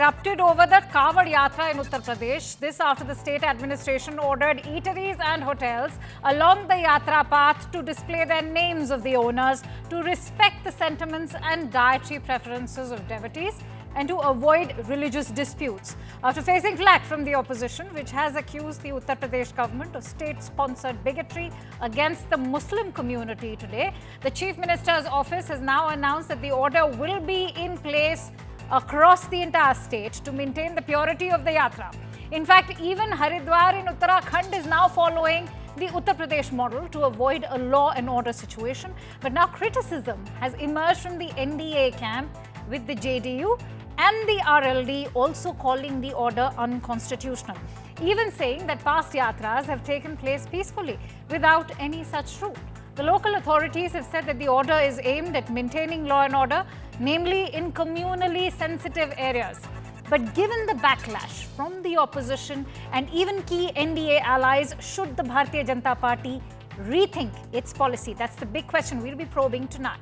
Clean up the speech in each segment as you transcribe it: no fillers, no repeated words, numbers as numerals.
erupted over the Kanwar Yatra in Uttar Pradesh. This after the state administration ordered eateries and hotels along the Yatra path to display their names of the owners, to respect the sentiments and dietary preferences of devotees, and to avoid religious disputes. After facing flack from the opposition, which has accused the Uttar Pradesh government of state-sponsored bigotry against the Muslim community today, the Chief Minister's office has now announced that the order will be in place across the entire state to maintain the purity of the yatra. In fact, even Haridwar in Uttarakhand is now following the Uttar Pradesh model to avoid a law and order situation. But now criticism has emerged from the NDA camp, with the JDU and the RLD also calling the order unconstitutional, even saying that past yatras have taken place peacefully without any such rule. The local authorities have said that the order is aimed at maintaining law and order, namely in communally sensitive areas. But given the backlash from the opposition and even key NDA allies, should the Bharatiya Janata Party rethink its policy? That's the big question we'll be probing tonight.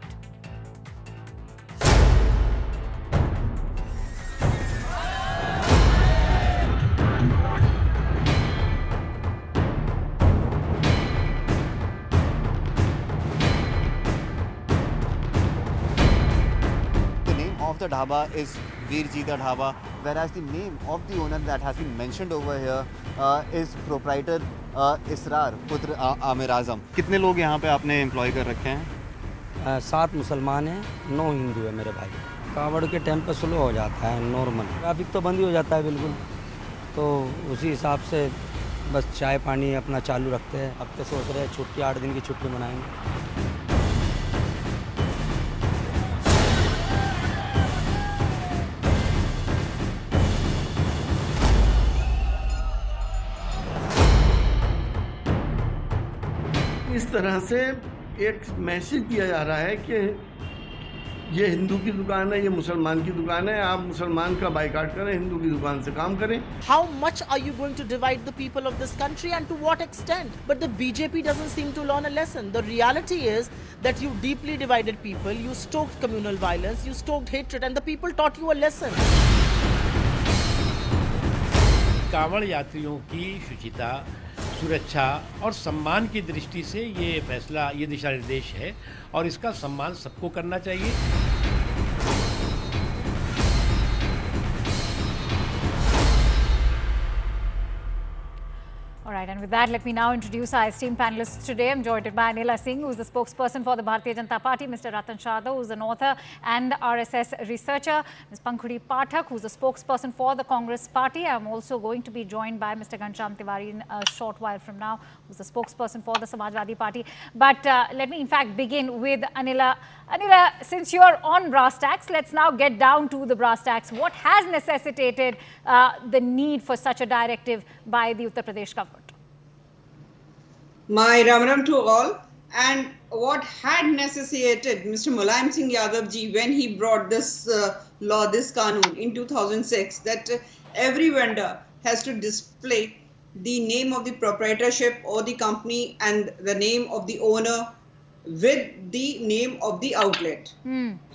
Of the dhaba is Veerji the dhaba, whereas the name of the owner that has been mentioned over here is proprietor इसरार पुत्र आमिर आजम. कितने लोग यहाँ पे आपने employ कर रखे हैं? 7 मुसलमान हैं, 9 हिंदू है मेरे भाई. कावड़ के टाइम पे स्लो हो जाता है नॉर्मल, ट्रैफिक तो बंद ही हो जाता है बिल्कुल, तो उसी हिसाब से बस चाय पानी अपना चालू रखते हैं. अब तो सोच रहे हैं छुट्टी 8 दिन की छुट्टी मनाएंगे. इस तरह से एक मैसेज दिया जा रहा है कि ये हिंदू की दुकान है, ये मुसलमान की दुकान है, आप मुसलमान का बायकॉट करें, हिंदू की दुकान से काम करें. How much are you going to divide the people of this country and to what extent? But the BJP doesn't seem to learn a lesson. The reality is that you deeply divided people, you stoked communal violence, you stoked hatred, and the people taught you a lesson. Kanwar यात्रियों की शुचिता, सुरक्षा और सम्मान की दृष्टि से ये फैसला, ये दिशा निर्देश है और इसका सम्मान सबको करना चाहिए. All right, and with that, let me now introduce our esteemed panelists today. I'm joined by Anila Singh, who is the spokesperson for the Bharatiya Janata Party, Mr. Ratan Shada, who is an author and RSS researcher, Ms. Pankhuri Pathak, who is the spokesperson for the Congress Party. I'm also going to be joined by Mr. Ghanshyam Tiwari in a short while from now, who is the spokesperson for the Samajwadi Party. But let me, in fact, begin with Anila. Anila, since you're on brass tacks, let's now get down to the brass tacks. What has necessitated the need for such a directive by the Uttar Pradesh government? My Ram to all. And what had necessitated Mr. Mulayam Singh Yadav ji when he brought this law, this Kanun in 2006, that every vendor has to display the name of the proprietorship or the company and the name of the owner with the name of the outlet.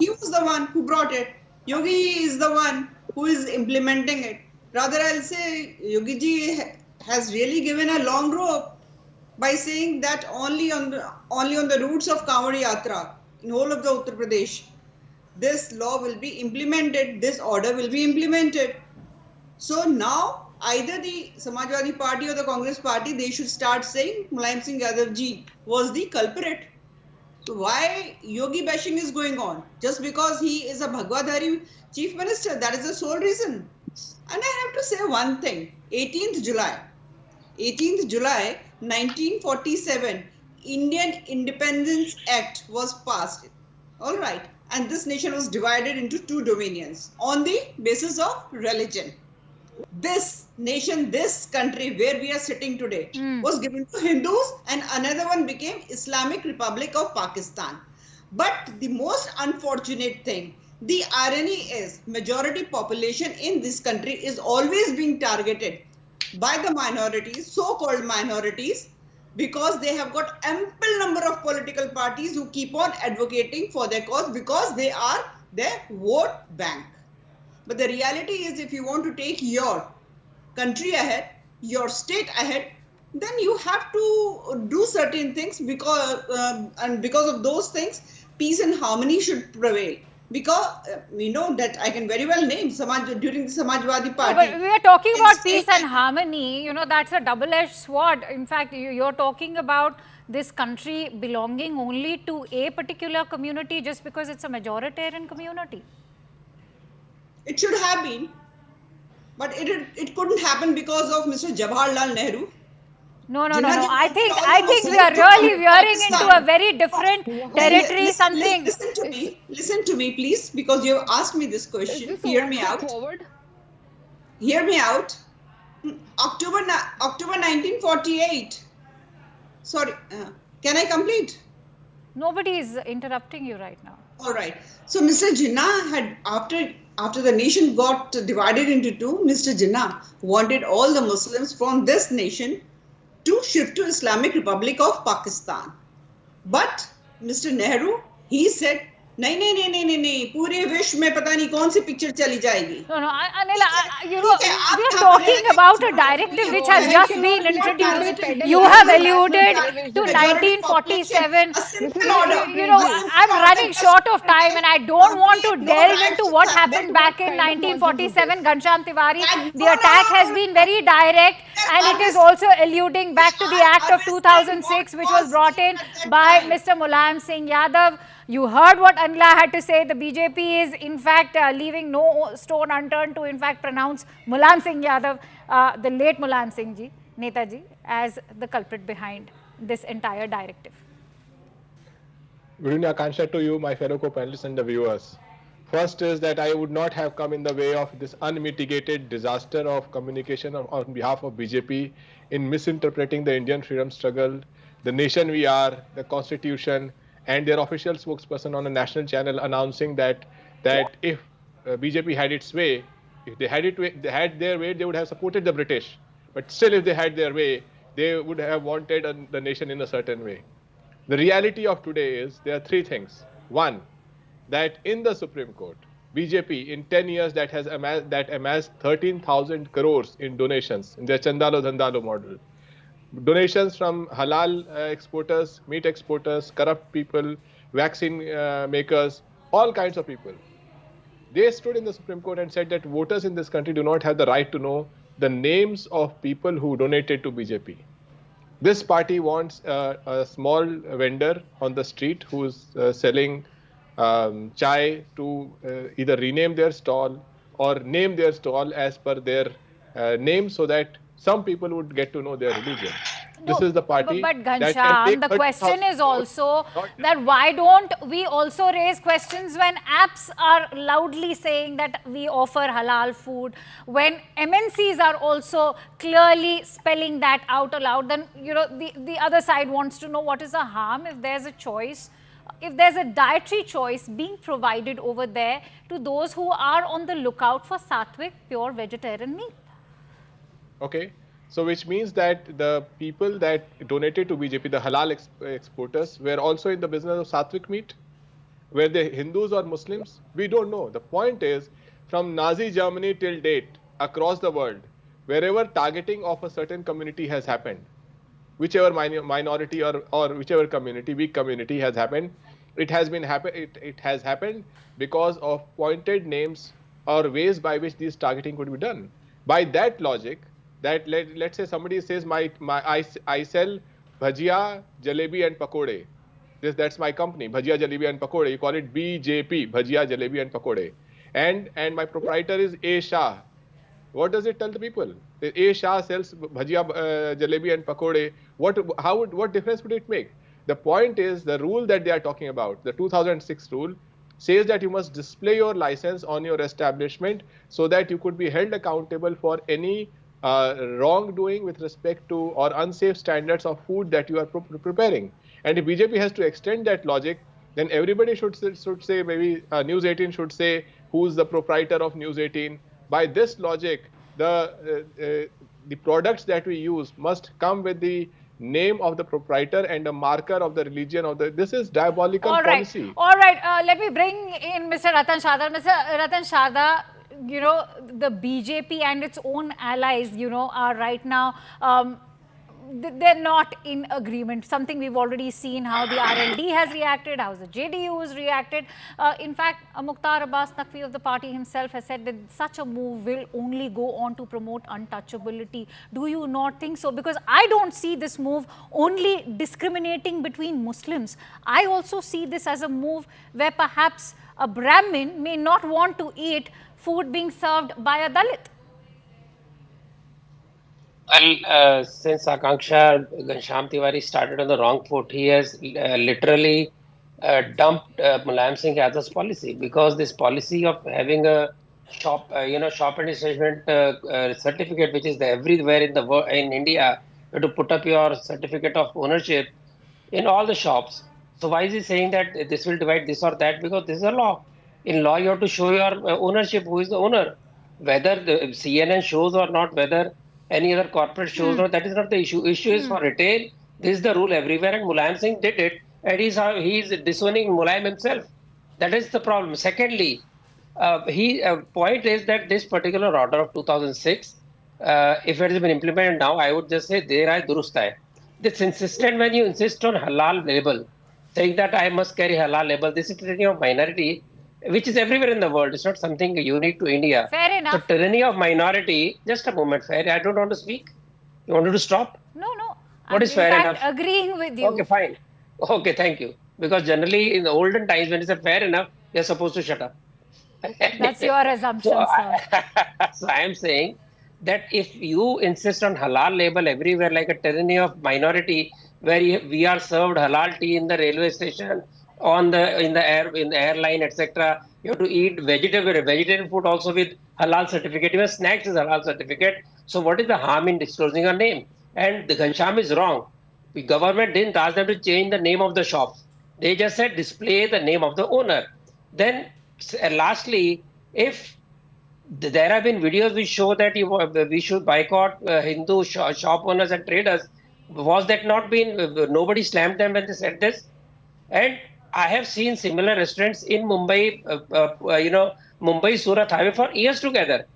He was the one who brought it. Yogi is the one who is implementing it. Rather, I'll say Yogi ji has really given a long rope by saying that only on the routes of Kanwar Yatra in whole of the Uttar Pradesh, this law will be implemented, this order will be implemented. So now either the Samajwadi Party or the Congress Party, they should start saying Mulayam Singh Yadav ji was the culprit. So why Yogi bashing is going on? Just because he is a Bhagwadhari chief minister, that is the sole reason. And I have to say one thing, 18th July 1947, Indian Independence Act was passed. All right. And this nation was divided into 2 dominions on the basis of religion. This nation, this country where we are sitting today was given to Hindus, and another one became Islamic Republic of Pakistan. But the most unfortunate thing, the irony is majority population in this country is always being targeted by the minorities, so-called minorities, because they have got ample number of political parties who keep on advocating for their cause because they are their vote bank. But the reality is, if you want to take your country ahead, your state ahead, then you have to do certain things, and because of those things, peace and harmony should prevail. Because we know that I can very well name during the Samajwadi Party. But we are talking about It's- peace and harmony. You know, that's a double-edged sword. In fact, you're talking about this country belonging only to a particular community just because it's a majoritarian community. It should have been, but it couldn't happen because of Mr. Jawaharlal Nehru. No. Jinnah ji I wanted think all the we are Muslims to really come to veering into a Pakistan. very different territory. Listen to me, please, because you have asked me this question. Hear me out. Hear me out. October 1948. Sorry, can I complete? Nobody is interrupting you right now. All right. So Mr. Jinnah had, after the nation got divided into two, Mr. Jinnah wanted all the Muslims from this nation to shift to Islamic Republic of Pakistan. But Mr. Nehru, he said, नहीं, पूरे विश्व में पता नहीं कौन सी picture चली जाएगी. No, Anila, we are talking about a directive which has just been introduced. You have alluded to 1947. You know, I'm running short of time and I don't want to delve into what happened back in 1947. Ghanshyam Tiwari, the attack has been very direct and it is also alluding back to the Act of 2006 which was brought in by Mr. Mulayam Singh Yadav. You heard what Anila had to say. The BJP is in fact leaving no stone unturned to in fact pronounce Mulayam Singh Yadav, the late Mulayam Singh ji, Netaji, as the culprit behind this entire directive. Good evening, Akansha, to you, my fellow co-panelists and the viewers. First is that I would not have come in the way of this unmitigated disaster of communication on behalf of BJP in misinterpreting the Indian freedom struggle, the nation we are, the constitution, and their official spokesperson on a national channel announcing that if BJP had its way, if they had their way, they would have supported the British. But still, if they had their way, they would have wanted the nation in a certain way. The reality of today is there are three things. One, that in the Supreme Court, BJP in 10 years that amassed 13,000 crores in donations in their Chandalo Dhandalo model. Donations from halal exporters, meat exporters, corrupt people, vaccine makers, all kinds of people. They stood in the Supreme Court and said that voters in this country do not have the right to know the names of people who donated to BJP. This party wants a small vendor on the street who is selling chai to either rename their stall or name their stall as per their name so that some people would get to know their religion. No, this is the party. But that can Ghanshyam, take the question is also not that why don't we also raise questions when apps are loudly saying that we offer halal food, when MNCs are also clearly spelling that out aloud, then you know the other side wants to know what is the harm if there's a choice, if there's a dietary choice being provided over there to those who are on the lookout for sattvic, pure vegetarian meat. Okay, so which means that the people that donated to BJP, the halal exporters, were also in the business of sattvic meat? Were they Hindus or Muslims? We don't know. The point is, from Nazi Germany till date, across the world, wherever targeting of a certain community has happened, whichever minority or whichever community, weak community has happened, it has happened because of pointed names or ways by which this targeting could be done. By that logic, that let's say somebody says I sell bhajia, jalebi and pakode. That's my company, bhajia, jalebi and pakode. You call it BJP, bhajia, jalebi and pakode. And my proprietor is A Shah. What does it tell the people? A Shah sells bhajia, jalebi and pakode. What difference would it make? The point is the rule that they are talking about, the 2006 rule, says that you must display your license on your establishment so that you could be held accountable for any wrongdoing with respect to or unsafe standards of food that you are preparing. And if BJP has to extend that logic, then everybody should say, maybe News18 should say who's the proprietor of News18. By this logic, the products that we use must come with the name of the proprietor and a marker of the religion of the. This is diabolical policy. All right. Let me bring in Mr. Ratan Sharda. Mr. Ratan Sharda, the BJP and its own allies, are right now, they're not in agreement. Something we've already seen how the RLD has reacted, how the JDU has reacted. In fact, Mukhtar Abbas Naqvi of the party himself has said that such a move will only go on to promote untouchability. Do you not think so? Because I don't see this move only discriminating between Muslims. I also see this as a move where perhaps a Brahmin may not want to eat food being served by a Dalit. Well, since Akanksha Ghanshyam Tiwari started on the wrong foot, he has literally dumped Mulayam Singh Yadav's policy, because this policy of having a shop and establishment certificate, which is everywhere in the world, in India, you have to put up your certificate of ownership in all the shops. So why is he saying that this will divide this or that? Because this is a law. In law, you have to show your ownership, who is the owner. Whether the CNN shows or not, whether any other corporate shows or that is not the issue. Issue is for retail. This is the rule everywhere, and Mulayam Singh did it, and he's disowning Mulayam himself. That is the problem. Secondly, point is that this particular order of 2006, if it has been implemented now, I would just say there durust hai. This insistent, when you insist on halal label, saying that I must carry halal label, this is tyranny of minority, which is everywhere in the world. It's not something unique to India. Fair enough. So tyranny of minority, just a moment, fair. I don't want to speak. You wanted to stop? No. What is fair enough? Agreeing with you. Okay, fine. Okay, thank you. Because generally in the olden times, when it's fair enough, you're supposed to shut up. That's your assumption, sir. So I am saying that if you insist on halal label everywhere, like a tyranny of minority, where we are served halal tea in the railway station, in the airline, etc. You have to eat vegetarian food also with halal certificate. Even snacks is halal certificate. So what is the harm in disclosing a name? And the Ghanshyam is wrong. The government didn't ask them to change the name of the shop. They just said display the name of the owner. Then lastly, if there have been videos which show that we should boycott Hindu shop owners and traders, was that not been, nobody slammed them when they said this? And I have seen similar restaurants in Mumbai, Mumbai, Surat highway for years together.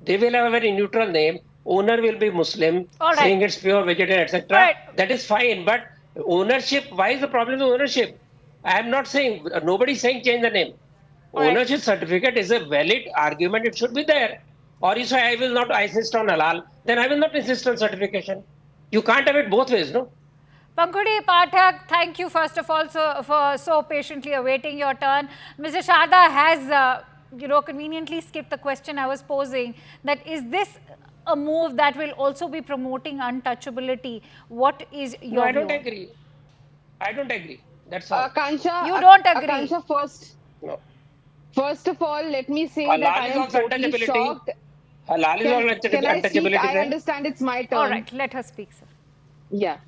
They will have a very neutral name. Owner will be Muslim, saying it's pure vegetarian, etc. Right. That is fine. But ownership, why is the problem with ownership? I am not saying, nobody is saying change the name. Ownership certificate is a valid argument. It should be there. Or you say, I will not insist on halal, then I will not insist on certification. You can't have it both ways, no? Pankudi Pathak, thank you first of all for so patiently awaiting your turn. Mr. Sharda has, conveniently skipped the question I was posing, that is this a move that will also be promoting untouchability? What is your view? I don't agree. I don't agree. That's all. Akansha, you don't agree? Akansha, first of all, let me say halal that I am totally shocked. Halal is all untouchability. I understand it's my turn. All right, let her speak, sir. Yeah.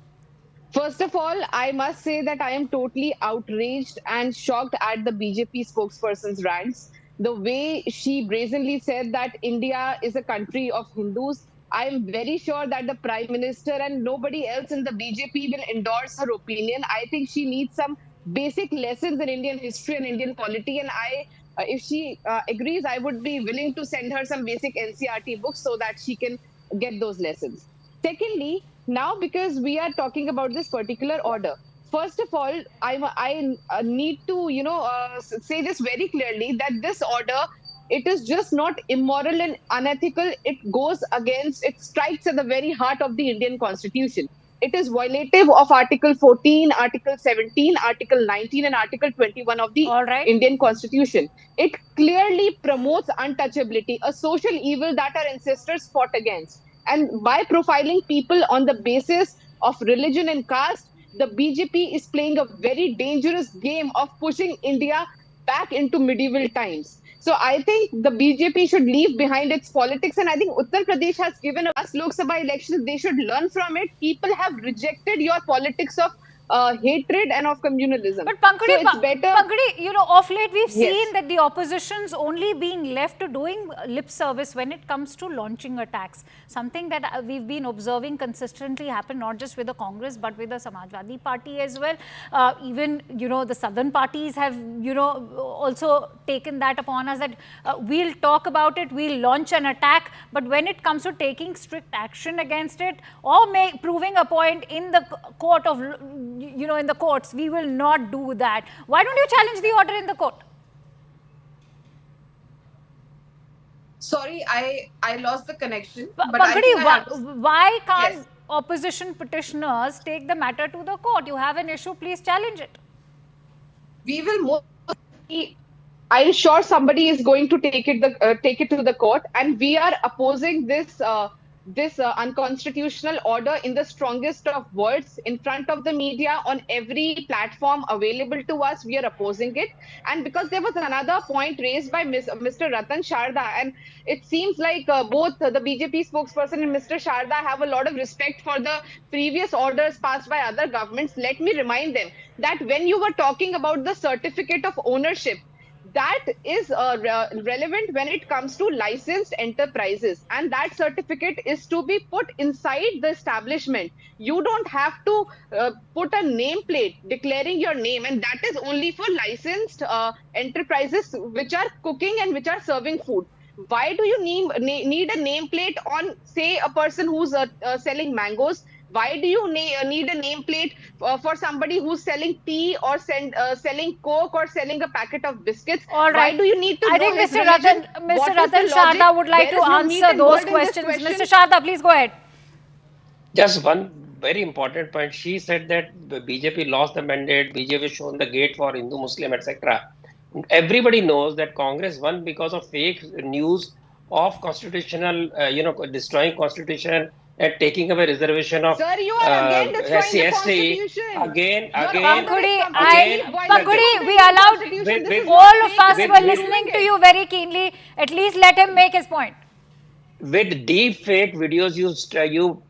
First of all, I must say that I am totally outraged and shocked at the BJP spokesperson's rants. The way she brazenly said that India is a country of Hindus, I am very sure that the Prime Minister and nobody else in the BJP will endorse her opinion. I think she needs some basic lessons in Indian history and Indian polity. And if she agrees, I would be willing to send her some basic NCERT books so that she can get those lessons. Secondly, now because we are talking about this particular order, first of all, I need to say this very clearly, that this order, it is just not immoral and unethical. It strikes at the very heart of the Indian Constitution. It is violative of Article 14, Article 17, Article 19 and Article 21 of the Indian Constitution. It clearly promotes untouchability, a social evil that our ancestors fought against. And by profiling people on the basis of religion and caste, the BJP is playing a very dangerous game of pushing India back into medieval times. So I think the BJP should leave behind its politics. And I think Uttar Pradesh has given us Lok Sabha elections. They should learn from it. People have rejected your politics of hatred and of communalism. But Pankudi, so it's better. Pankudi, of late we've Yes. seen that the opposition's only being left to doing lip service when it comes to launching attacks. Something that we've been observing consistently happen not just with the Congress but with the Samajwadi Party as well. Even, the southern parties have, also taken that upon us, that we'll talk about it, we'll launch an attack, but when it comes to taking strict action against it or proving a point in the court of, in the courts, we will not do that. Why don't you challenge the order in the court? Sorry, I lost the connection. But I think why can't Yes. opposition petitioners take the matter to the court? You have an issue, please challenge it. we will I'm sure somebody is going to take it to the court, and we are opposing this unconstitutional order in the strongest of words in front of the media on every platform available to us. We are opposing it, and because there was another point raised by Mr. Ratan Sharda, and it seems like both the BJP spokesperson and Mr. Sharda have a lot of respect for the previous orders passed by other governments. Let me remind them that when you were talking about the certificate of ownership, that is relevant when it comes to licensed enterprises, and that certificate is to be put inside the establishment. You don't have to put a nameplate declaring your name, and that is only for licensed enterprises which are cooking and which are serving food. Why do you need a nameplate on, say, a person who's selling mangoes? Why do you need a nameplate for somebody who's selling tea or selling Coke or selling a packet of biscuits? All right. Why do you need to I know think his Mr. religion? Ratan Sharda would like to answer those questions. Mr. Sharda, please go ahead. Just one very important point. She said that the BJP lost the mandate, BJP shown the gate for Hindu, Muslim, etc. Everybody knows that Congress won because of fake news of constitutional, destroying constitution and taking away reservation of Sir, you are again destroying the Constitution. Again. Pankudi, we allowed, all of us were listening to you very keenly. At least let him make his point. With deep fake videos, you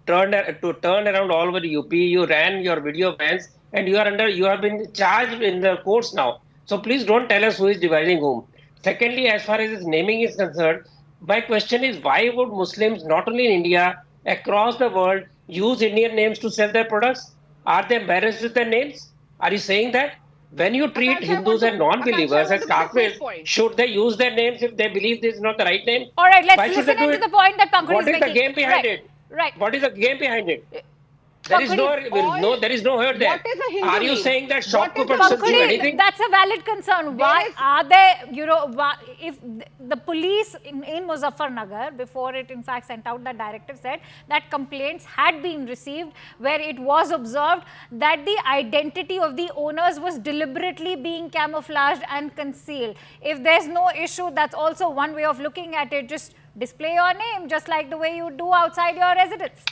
turn around all over UP. You ran your video bans, and you have been charged in the courts now. So please don't tell us who is dividing whom. Secondly, as far as his naming is concerned, my question is, why would Muslims not only in India, across the world, use Indian names to sell their products? Are they embarrassed with their names? Are you saying that? When you treat Hindus and non-believers as kafirs, should they use their names if they believe this is not the right name? All right, let's listen into the point that Pankudi is making. What is the game behind it? Right. What is the game behind it? There is no hurt there. What is a Hindu Are you name? saying that shopkeepers should do Pankudi, anything? that's a valid concern. Why are there, if the police in Muzaffarnagar, before it in fact sent out that directive, said that complaints had been received where it was observed that the identity of the owners was deliberately being camouflaged and concealed. If there's no issue, that's also one way of looking at it. Just display your name just like the way you do outside your residence.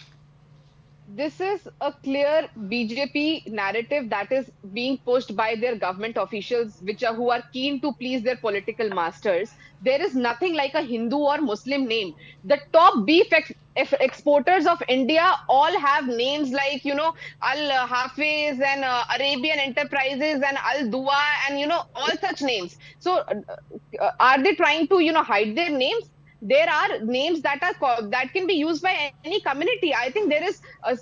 This is a clear BJP narrative that is being pushed by their government officials, who are keen to please their political masters. There is nothing like a Hindu or Muslim name. The top beef exporters of India all have names like, Al Hafiz and Arabian Enterprises and Al Dua and, all such names. So are they trying to, hide their names? There are names that can be used by any community. I think there is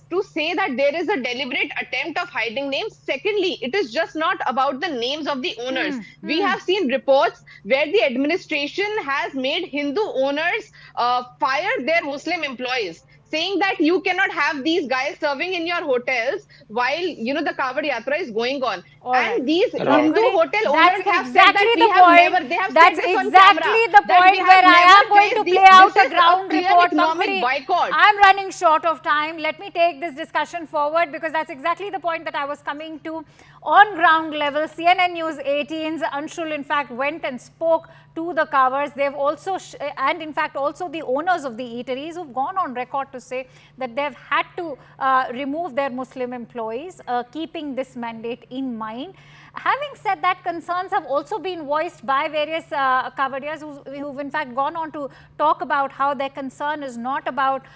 to say that there is a deliberate attempt of hiding names. Secondly, it is just not about the names of the owners. We have seen reports where the administration has made Hindu owners fire their Muslim employees, saying that you cannot have these guys serving in your hotels while the Kanwar Yatra is going on. And these Hindu hotel owners have said that that's exactly the point where I am going to play out a ground report. Boycott. I'm running short of time. Let me take this discussion forward because that's exactly the point that I was coming to. On ground level, CNN News 18's Anshul in fact went and spoke to the Kanwars. They've also, and in fact also the owners of the eateries, who've gone on record to say that they've had to remove their Muslim employees, keeping this mandate in mind. mind. Having said that, concerns have also been voiced by various Kanwarias who've in fact gone on to talk about how their concern is not about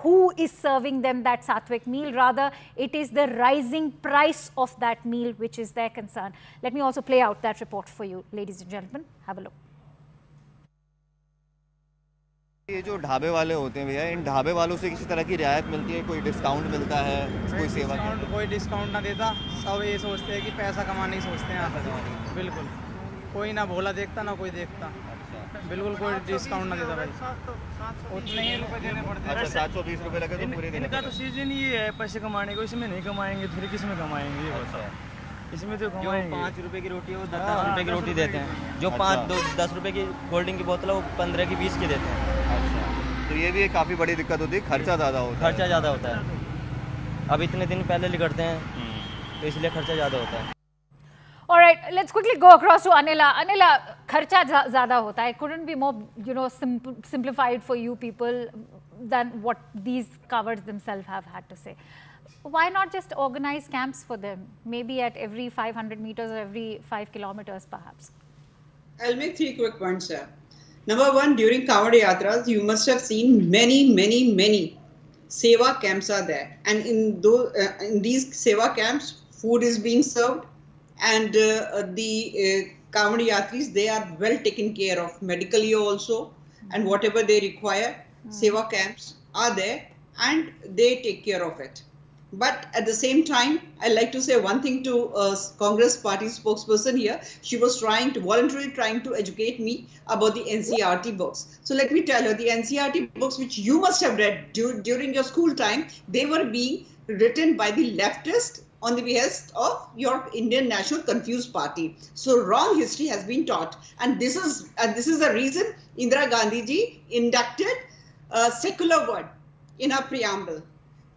who is serving them that Sattvic meal, rather it is the rising price of that meal which is their concern. Let me also play out that report for you, ladies and gentlemen. Have a look. ये जो ढाबे वाले होते हैं भैया, इन ढाबे वालों से किसी तरह की रियायत मिलती है, कोई डिस्काउंट मिलता है, कोई सेवा? कोई डिस्काउंट ना देता, सब ये सोचते हैं कि पैसा कमाने ही सोचते हैं। बिल्कुल कोई ना भोला देखता ना कोई देखता। बिल्कुल कोई डिस्काउंट ना देता भाई, उतने ही रुपए देने पड़ते हैं। 720 रुपए लगे तो पूरे दिन इनका तो सीजन ही है पैसे कमाने को, इसमें नहीं कमाएंगे फिर किस में कमाएंगे ये बताओ। इसमें तो जो 5 रुपए की रोटी है वो 10 रुपए की रोटी देते हैं, जो 10 रुपए की कोल्ड ड्रिंक की बोतल है वो 15 की 20 की देते हैं। तो ये भी एक काफ़ी बड़ी दिक्कत होती है, खर्चा ज़्यादा होता है। खर्चा ज़्यादा होता है, अब इतने दिन पहले निकलते हैं तो इसलिए खर्चा ज़्यादा होता है। All right, let's quickly go across to Anila. Anila, kharcha zyada hota hai. It couldn't be more, simplified for you people than what these cowards themselves have had to say. Why not just organize camps for them? Maybe at every 500 meters or every 5 kilometers, perhaps. I'll make 3 quick points here. Number 1, during Kanwar Yatras, you must have seen many Seva camps are there. And in these Seva camps, food is being served. And the Kanwar Yatris, they are well taken care of medically also, and whatever they require, Seva camps are there and they take care of it. But at the same time, I'd like to say one thing to Congress party spokesperson here. She was voluntarily trying to educate me about the NCERT books. So let me tell her, the NCERT books which you must have read during your school time, they were being written by the leftist on the behest of your Indian National Confused Party. So wrong history has been taught, and this is the reason Indira Gandhi ji inducted a secular word in her preamble.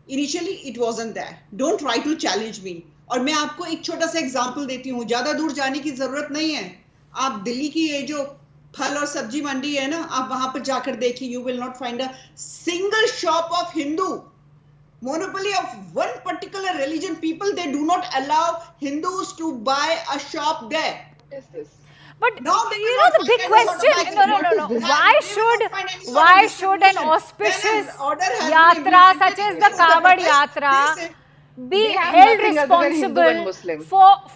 Initially it wasn't there. Don't try to challenge me. और मैं आपको एक छोटा सा example देती हूँ, ज्यादा दूर जाने की जरूरत नहीं है। आप दिल्ली की ये जो फल और सब्जी मंडी है ना, आप वहां पर जाकर देखिए, you will not find a single shop of Hindu. Monopoly of one particular religion, people, they do not allow Hindus to buy a shop there. What is this? But no, the big question, no. Why should an auspicious yatra such as the Kanwar Yatra be held responsible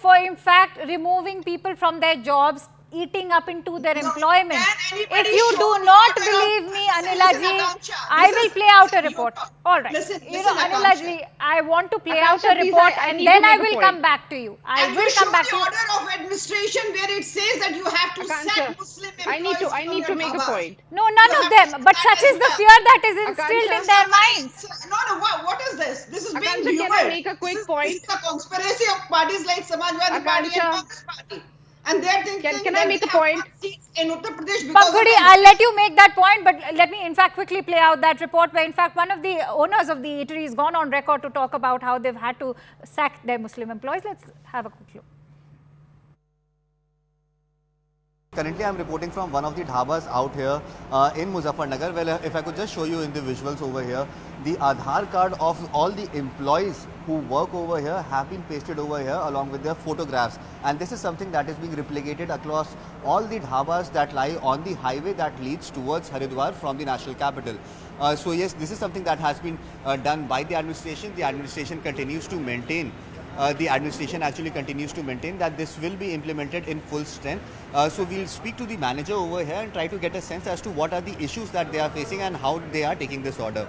for in fact removing people from their jobs, eating up into their employment? If you do not believe me, Anila ji, I will play out a report. All right. Listen, Anila ji, I want to play out a report and then I will come back to you. I will come back to you. Order of administration where it says that you have to sack Muslim employees. I need to make a point. No, none of them. But such is the fear that is instilled in their minds. No, what is this? This is being Akansha, humored. can I make a quick point? This is a conspiracy of parties like Samajwadi Party and Congress Party. And they're thinking can I make a point? In Uttar Pradesh because Pankudi, I'll let you make that point, but let me in fact quickly play out that report where in fact one of the owners of the eatery has gone on record to talk about how they've had to sack their Muslim employees. Let's have a quick look. Currently, I'm reporting from one of the dhabas out here in Muzaffarnagar. Well, if I could just show you in the visuals over here, the Aadhaar card of all the employees who work over here have been pasted over here along with their photographs. And this is something that is being replicated across all the dhabas that lie on the highway that leads towards Haridwar from the national capital. So yes, this is something that has been done by the administration. The administration continues to maintain that this will be implemented in full strength. So we'll speak to the manager over here and try to get a sense as to what are the issues that they are facing and how they are taking this order.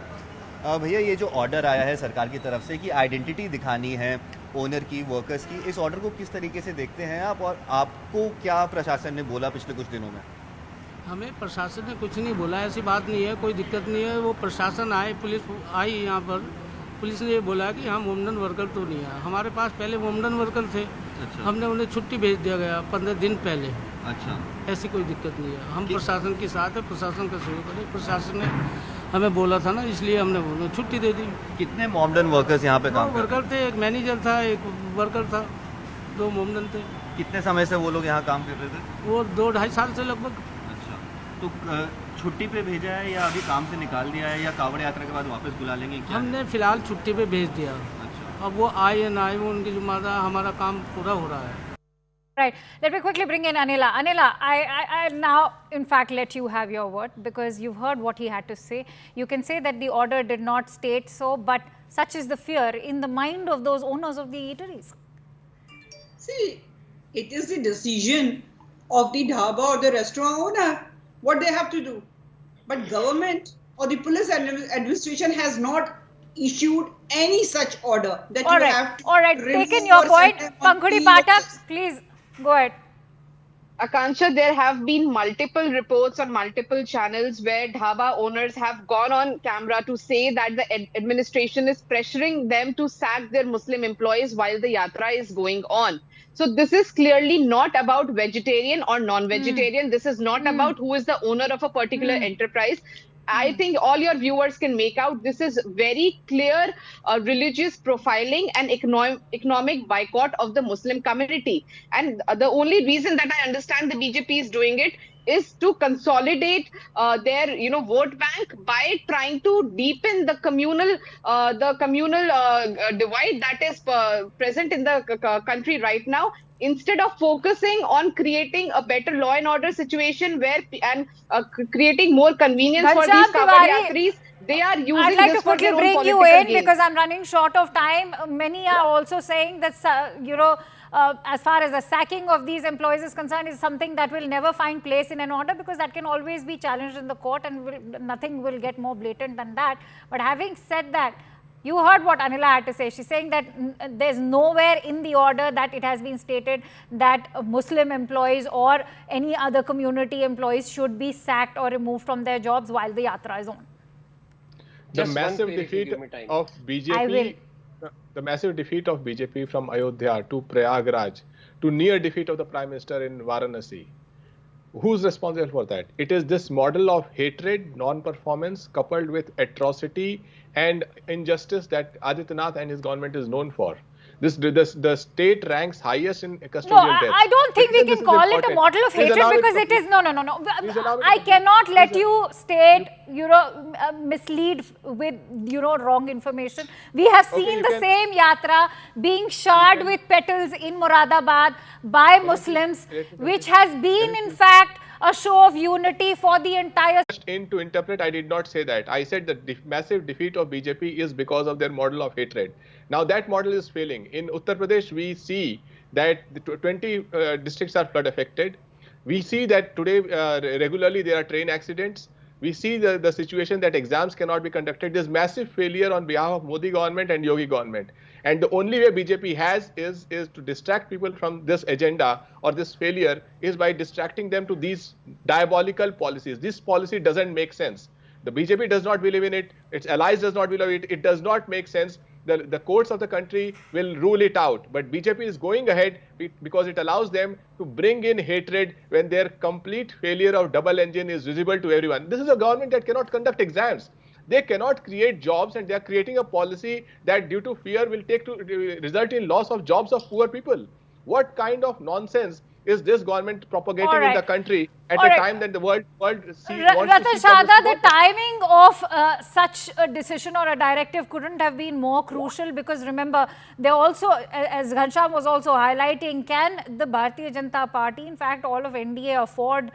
भैया, ये जो order आया है सरकार की तरफ से कि आइडेंटिटी दिखानी है ओनर की, वर्कर्स की, इस ऑर्डर को किस तरीके से देखते हैं आप, और आपको क्या प्रशासन ने बोला पिछले कुछ दिनों में? हमें प्रशासन ने कुछ नहीं बोला, ऐसी बात नहीं है, कोई दिक्कत नहीं है। वो प्रशासन आए, पुलिस आई यहाँ पर, पुलिस ने ये बोला कि हाँ वुमेन वर्कर तो नहीं है। हमारे पास पहले वुमेन वर्कर थे। अच्छा। हमने उन्हें छुट्टी भेज दिया गया 15 दिन पहले। अच्छा। ऐसी कोई दिक्कत नहीं है, हम प्रशासन के साथ है, प्रशासन का सहयोग करें। प्रशासन ने हमें बोला था ना, इसलिए हमने छुट्टी दे दी। कितने मोमडन वर्कर्स यहाँ पे काम करते हैं? वर्कर थे, एक मैनेजर था, एक वर्कर था, 2 मोमडन थे। कितने समय से वो लोग यहाँ काम कर रहे थे? वो 2-2.5 साल से लगभग। अच्छा, तो छुट्टी पे भेजा है या अभी काम से निकाल दिया है या कांवड़ यात्रा के बाद वापस बुला लेंगे क्या? हमने फिलहाल छुट्टी पे भेज दिया। अच्छा। अब वो आए या ना आए, वो उनकी जिम्मेदारी, हमारा काम पूरा हो रहा है। Right. Let me quickly bring in Anila. Anila, I now, in fact, let you have your word because you've heard what he had to say. You can say that the order did not state so, but such is the fear in the mind of those owners of the eateries. See, it is the decision of the dhaba or the restaurant owner what they have to do. But government or the police administration has not issued any such order that All you right. have to All right. remove Taken your or point. send them on Pankhudi leave. Pathak, please go ahead. Akansha, there have been multiple reports on multiple channels where dhaba owners have gone on camera to say that the administration is pressuring them to sack their Muslim employees while the yatra is going on. So this is clearly not about vegetarian or non-vegetarian. This is not about who is the owner of a particular enterprise. I think all your viewers can make out this is very clear religious profiling and economic boycott of the Muslim community. And the only reason that I understand the BJP is doing it is to consolidate their vote bank by trying to deepen the communal divide that is present in the country right now, instead of focusing on creating a better law and order situation creating more convenience for these Kanwar Yatris. They are using I'd like this to for quickly their own bring you political in gain. because I'm running short of time. Many are also saying that, as far as the sacking of these employees is concerned, is something that will never find place in an order because that can always be challenged in the court and nothing will get more blatant than that. But having said that, you heard what Anila had to say. She's saying that there's nowhere in the order that it has been stated that Muslim employees or any other community employees should be sacked or removed from their jobs while the yatra is on. The massive defeat of BJP, the massive defeat of BJP from Ayodhya to Prayagraj, to near defeat of the Prime Minister in Varanasi. Who's responsible for that? It is this model of hatred, non-performance, coupled with atrocity and injustice that Adityanath and his government is known for. The state ranks highest in custodial deaths. I don't think we can call it a model of hatred because it is no. I cannot let you state, mislead with, wrong information. We have seen the same yatra being shard with petals in Moradabad by Muslims, which has been in fact a show of unity for the entire. To interpret, I did not say that. I said that the massive defeat of BJP is because of their model of hatred. Now that model is failing. In Uttar Pradesh, we see that the 20 districts are flood affected. We see that today regularly there are train accidents. We see the situation that exams cannot be conducted. There's massive failure on behalf of Modi government and Yogi government. And the only way BJP has is to distract people from this agenda or this failure is by distracting them to these diabolical policies. This policy doesn't make sense. The BJP does not believe in it. Its allies does not believe it. It does not make sense. The courts of the country will rule it out. But BJP is going ahead because it allows them to bring in hatred when their complete failure of double engine is visible to everyone. This is a government that cannot conduct exams. They cannot create jobs, and they are creating a policy that due to fear will result in loss of jobs of poor people. What kind of nonsense is this government propagating in the country at a time that the world wants to see the timing of such a decision or a directive couldn't have been more crucial because remember, they also, as Ghanshyam was also highlighting, can the Bharatiya Janata Party, in fact all of NDA, afford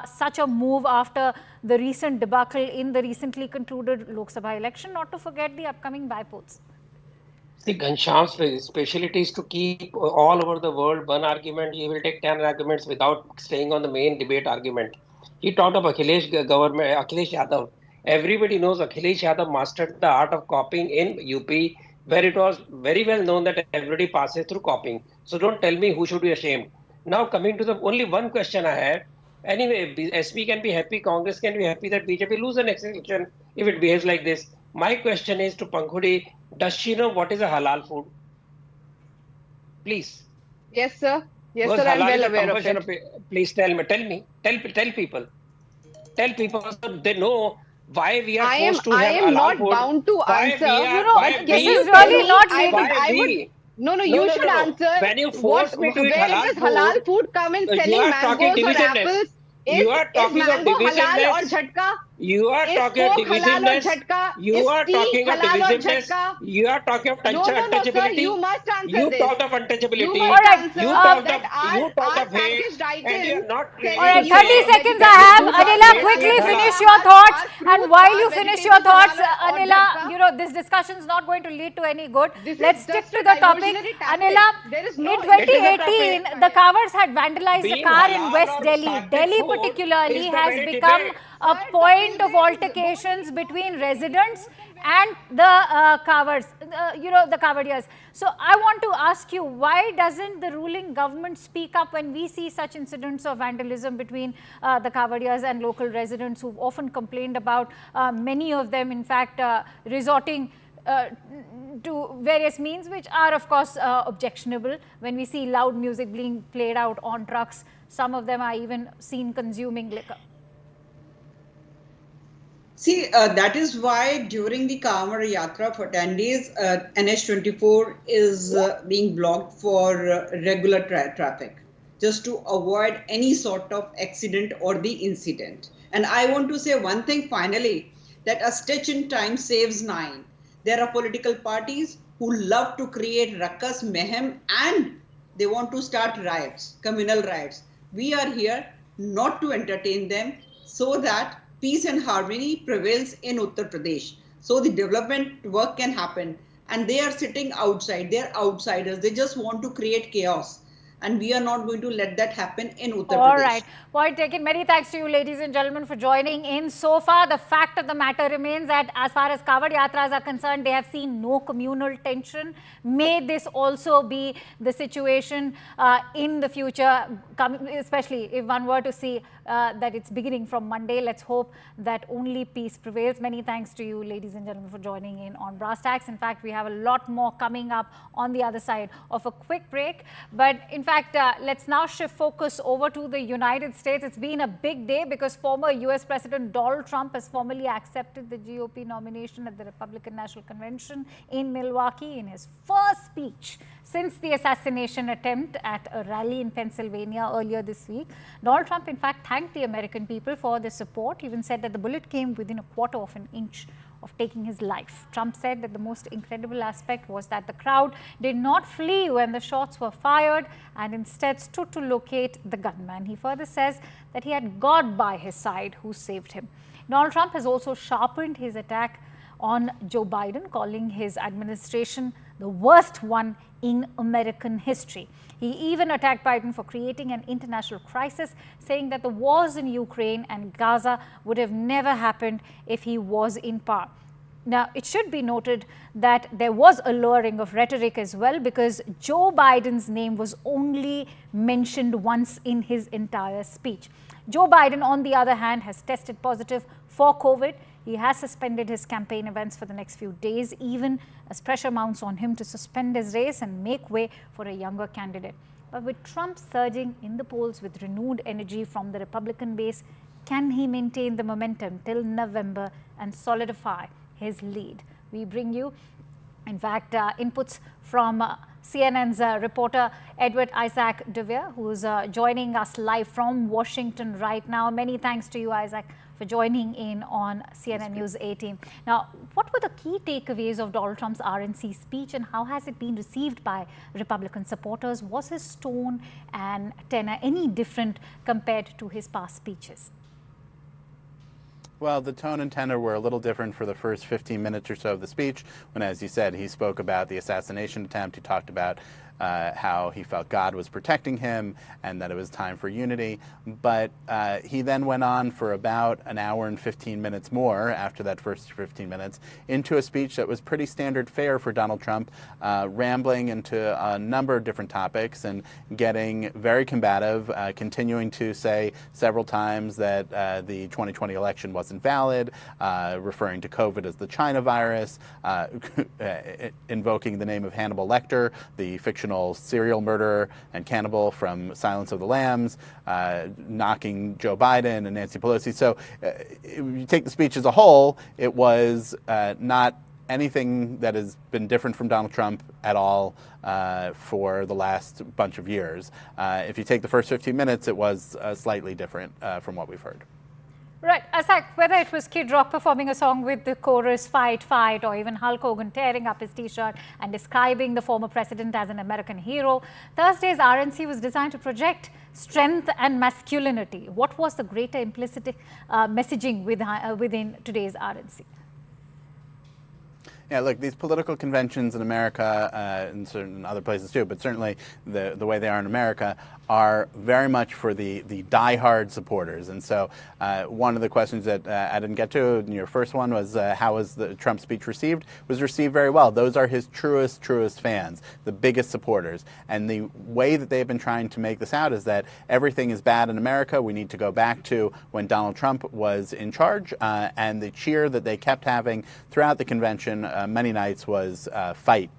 such a move after the recent debacle in the recently concluded Lok Sabha election, not to forget the upcoming by-polls? See, Ghanshyam's specialty is to keep all over the world one argument. He will take 10 arguments without staying on the main debate argument. He talked of Akhilesh Yadav. Everybody knows Akhilesh Yadav mastered the art of copying in UP, where it was very well known that everybody passes through copying. So don't tell me who should be ashamed. Now coming to the only one question I have. Anyway, SP can be happy, Congress can be happy that BJP lose the next election if it behaves like this. My question is to Pankhudi, does she know what is a halal food? Please. Yes, sir. Yes, sir. I'm well aware of it. Please tell people. Tell people so they know why we are forced to have halal food. I am not bound to answer. This is really not No, you should answer. When you force me to eat halal food, where does halal food come in selling mangoes or apples? You are talking of mango halal divisiveness. or jhatka? You are talking of divisiveness. You are talking of divisiveness. You are talking of untouchability. Sir, you must answer You this. talked of untouchability. You must answer You talked that of hate, packaged and you are not All ready right, to 30 say seconds that I have. the food Anila, are quickly made finish halal. your thoughts. Our And fruits, while our you finish your vegetables, thoughts, halal or Anila, jhatka. you know, this discussion is not going to lead to any good. This Let's is stick just to a the topic. diversionary tactic. Anila, There is in no It is a 2018, topic. the cowards had vandalized a Being car in halal West or Delhi. sattvic Delhi food particularly is the has very become debate. a point of altercations between residents and the cowards, the Kavadias. So I want to ask you, why doesn't the ruling government speak up when we see such incidents of vandalism between the Kavadias and local residents who've often complained about many of them, in fact, resorting to various means which are of course objectionable. When we see loud music being played out on trucks, some of them are even seen consuming liquor. See, that is why during the Kanwar Yatra for 10 days, NH24 is being blocked for regular traffic, just to avoid any sort of accident or the incident. And I want to say one thing finally, that a stitch in time saves 9. There are political parties who love to create ruckus, mayhem, and they want to start riots, communal riots. We are here not to entertain them, so that peace and harmony prevails in Uttar Pradesh. So the development work can happen. And they are sitting outside. They are outsiders. They just want to create chaos. And we are not going to let that happen in Uttar Pradesh. All right. Point taken. Many thanks to you, ladies and gentlemen, for joining in. So far, the fact of the matter remains that as far as Kanwar Yatras are concerned, they have seen no communal tension. May this also be the situation in the future, especially if one were to see that it's beginning from Monday. Let's hope that only peace prevails. Many thanks to you, ladies and gentlemen, for joining in on Brass Tacks. In fact, we have a lot more coming up on the other side of a quick break. But in fact, let's now shift focus over to the United States. It's been a big day because former US President Donald Trump has formally accepted the GOP nomination at the Republican National Convention in Milwaukee in his first speech since the assassination attempt at a rally in Pennsylvania earlier this week. Donald Trump, in fact, thanked the American people for their support, even said that the bullet came within a quarter of an inch of taking his life. Trump said that the most incredible aspect was that the crowd did not flee when the shots were fired and instead stood to locate the gunman. He further says that he had God by his side who saved him. Donald Trump has also sharpened his attack on Joe Biden, calling his administration the worst one in American history. He even attacked Biden for creating an international crisis, saying that the wars in Ukraine and Gaza would have never happened if he was in power. Now, it should be noted that there was a lowering of rhetoric as well, because Joe Biden's name was only mentioned once in his entire speech. Joe Biden, on the other hand, has tested positive for COVID. He has suspended his campaign events for the next few days, even as pressure mounts on him to suspend his race and make way for a younger candidate. But with Trump surging in the polls with renewed energy from the Republican base, can he maintain the momentum till November and solidify his lead? We bring you, in fact, inputs from CNN's reporter Edward Isaac DeVere, who is joining us live from Washington right now. Many thanks to you, Isaac, for joining in on CNN News 18. Now, what were the key takeaways of Donald Trump's RNC speech, and how has it been received by Republican supporters? Was his tone and tenor any different compared to his past speeches? Well, the tone and tenor were a little different for the first 15 minutes or so of the speech, when, as you said, he spoke about the assassination attempt. He talked about how he felt God was protecting him and that it was time for unity. But he then went on for about an hour and 15 minutes more after that first 15 minutes into a speech that was pretty standard fare for Donald Trump, rambling into a number of different topics and getting very combative, continuing to say several times that the 2020 election wasn't valid, referring to COVID as the China virus, invoking the name of Hannibal Lecter, the fictional serial murderer and cannibal from Silence of the Lambs, knocking Joe Biden and Nancy Pelosi. So if you take the speech as a whole, it was not anything that has been different from Donald Trump at all for the last bunch of years. If you take the first 15 minutes, it was slightly different from what we've heard. Right, Asak, whether it was Kid Rock performing a song with the chorus "Fight, Fight," or even Hulk Hogan tearing up his t-shirt and describing the former president as an American hero, Thursday's RNC was designed to project strength and masculinity. What was the greater implicit messaging within today's RNC? Yeah, look, these political conventions in America, and certain other places too, but certainly the way they are in America, are very much for the diehard supporters. And so one of the questions that I didn't get to in your first one was how was the Trump speech received? It was received very well. Those are his truest fans, the biggest supporters. And the way that they've been trying to make this out is that everything is bad in America. We need to go back to when Donald Trump was in charge. And the cheer that they kept having throughout the convention many nights was fight